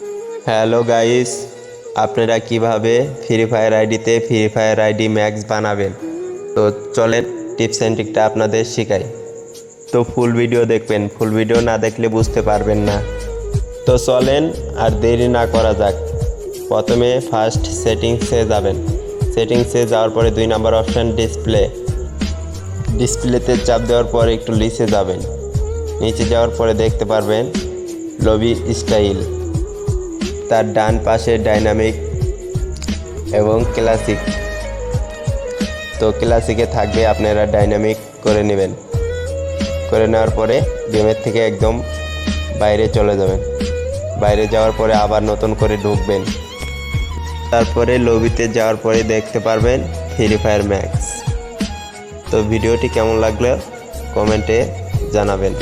Hello guys, আপনারা কিভাবে free fire আইডিতে ফ্রি ফায়ার আইডি ম্যাক্স বানাবেন। তো চলেন টিপস অ্যান্ড ট্রিকটা আপনাদের শেখাই। তো ফুল ভিডিও দেখবেন, ফুল ভিডিও না দেখলে বুঝতে পারবেন না। তো চলেন আর দেরি না করা যাক। প্রথমে ফার্স্ট সেটিংসে যাবেন। সেটিংসে যাওয়ার পরে 2 নম্বর অপশান ডিসপ্লেতে চাপ দেওয়ার পরে একটু নিচে যাবেন। নিচে যাওয়ার পরে দেখতে পারবেন লবি স্টাইল, তার ডান পাশে ডাইনামিক এবং ক্লাসিক। তো ক্লাসিকে থাকবে, আপনারা ডাইনামিক করে নেবেন। করে নেওয়ার পরে গেমের থেকে একদম বাইরে চলে যাবেন। বাইরে যাওয়ার পরে আবার নতুন করে ঢুকবেন। তারপরে লবিতে যাওয়ার পরে দেখতে পারবেন ফ্রি ফায়ার ম্যাক্স। তো ভিডিওটি কেমন লাগলো কমেন্টে জানাবেন।